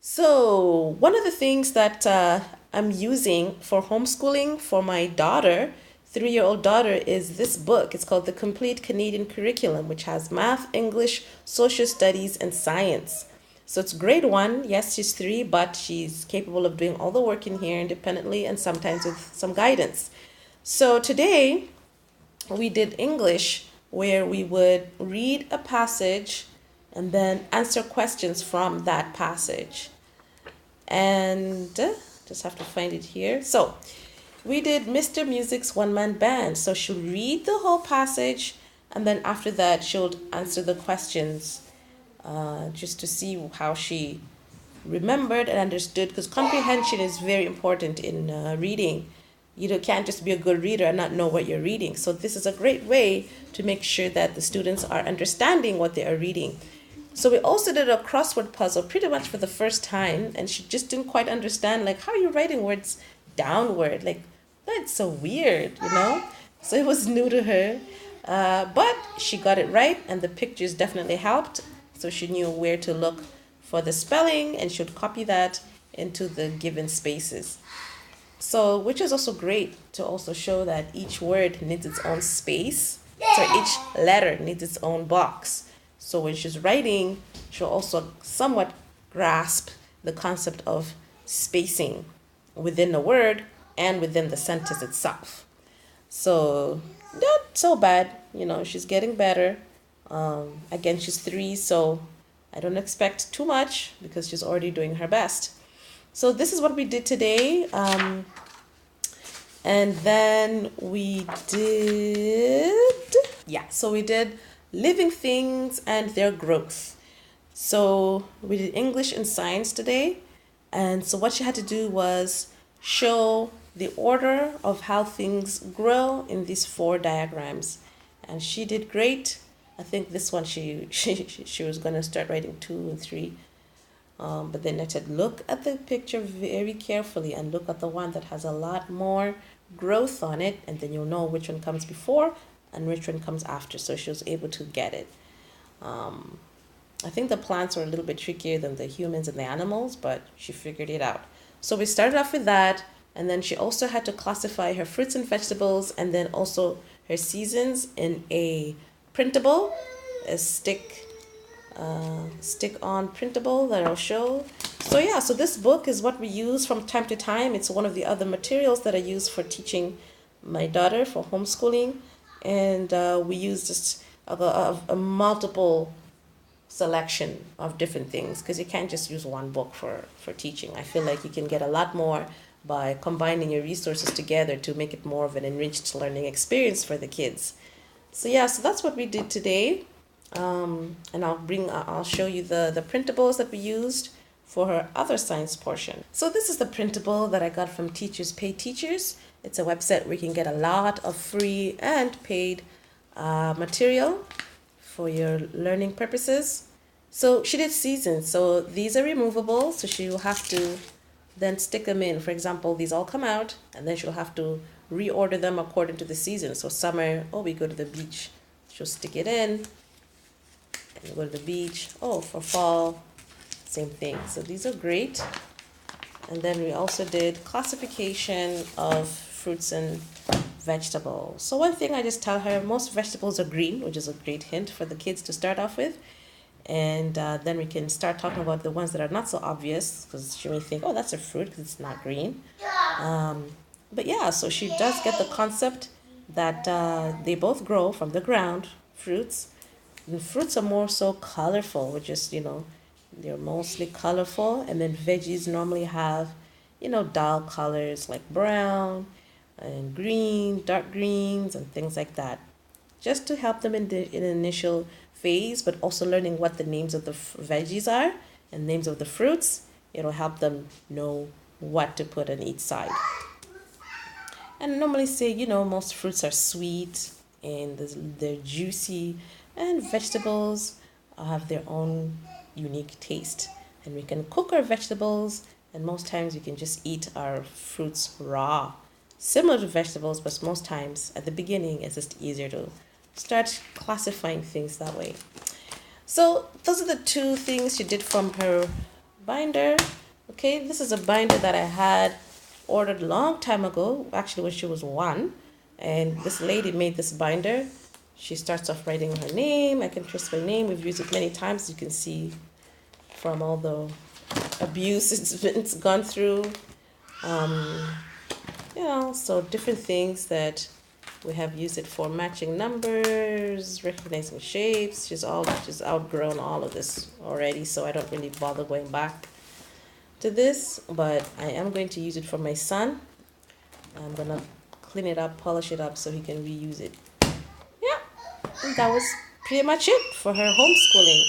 So one of the things that I'm using for homeschooling for my daughter, 3-year-old daughter, is this book. It's called The Complete Canadian Curriculum, which has math, English, social studies, and science. So it's grade 1. Yes, she's 3, but she's capable of doing all the work in here independently and sometimes with some guidance. So today we did English, where we would read a passage and then answer questions from that passage. And just have to find it here. So we did Mr. Music's one-man band. So she'll read the whole passage, and then after that she'll answer the questions, just to see how she remembered and understood, because comprehension is very important in reading. You can't just be a good reader and not know what you're reading. So this is a great way to make sure that the students are understanding what they are reading. So we also did a crossword puzzle pretty much for the first time, and she just didn't quite understand, like, how are you writing words downward? Like, that's so weird, So it was new to her, but she got it right, and the pictures definitely helped. So she knew where to look for the spelling, and she would copy that into the given spaces. So, which is also great to also show that each word needs its own space. So each letter needs its own box. So when she's writing, she'll also somewhat grasp the concept of spacing within the word and within the sentence itself. So not so bad, she's getting better. Again, she's 3, so I don't expect too much because she's already doing her best. So this is what we did today. And then we did living things and their growth. So we did English and science today. And so what she had to do was show the order of how things grow in these 4 diagrams. And she did great. I think this one she was going to start writing 2 and 3. But then I said, look at the picture very carefully and look at the one that has a lot more growth on it, and then you'll know which one comes before and which one comes after. So she was able to get it. I think the plants were a little bit trickier than the humans and the animals, but she figured it out. So we started off with that, and then she also had to classify her fruits and vegetables, and then also her seasons in a printable, a stick-on printable that I'll show. So this book is what we use from time to time. It's one of the other materials that I use for teaching my daughter for homeschooling, and we use just a multiple selection of different things, because you can't just use one book for teaching. I feel like you can get a lot more by combining your resources together to make it more of an enriched learning experience for the kids. So that's what we did today. And I'll show you the printables that we used for her other science portion. So this is the printable that I got from Teachers Pay Teachers. It's a website where you can get a lot of free and paid material for your learning purposes. So she did seasons. So these are removable, so she will have to then stick them in. For example, these all come out, and then she'll have to reorder them according to the season. So summer, we go to the beach. She'll stick it in and go to the beach. For fall, same thing. So these are great. And then we also did classification of fruits and vegetables. So one thing I just tell her, most vegetables are green, which is a great hint for the kids to start off with. And then we can start talking about the ones that are not so obvious, because she may think, that's a fruit because it's not green. So she does get the concept that they both grow from the ground, fruits. And fruits are more so colorful, which is, they're mostly colorful. And then veggies normally have, dull colors like brown and green, dark greens, and things like that. Just to help them in the initial phase, but also learning what the names of the veggies are and names of the fruits. It'll help them know what to put on each side. And I normally say, most fruits are sweet and they're juicy, and vegetables have their own unique taste. And we can cook our vegetables, and most times we can just eat our fruits raw. Similar to vegetables, but most times at the beginning it's just easier to start classifying things that way. So those are the 2 things she did from her binder. Okay, this is a binder that I had ordered a long time ago, actually when she was 1. And this lady made this binder. She starts off writing her name. I can trace her name. We've used it many times. You can see from all the abuse it's gone through. So different things that we have used it for: matching numbers, recognizing shapes. She's outgrown all of this already, so I don't really bother going back to this, but I am going to use it for my son. I'm gonna clean it up, polish it up so he can reuse it. Yeah, and that was pretty much it for her homeschooling.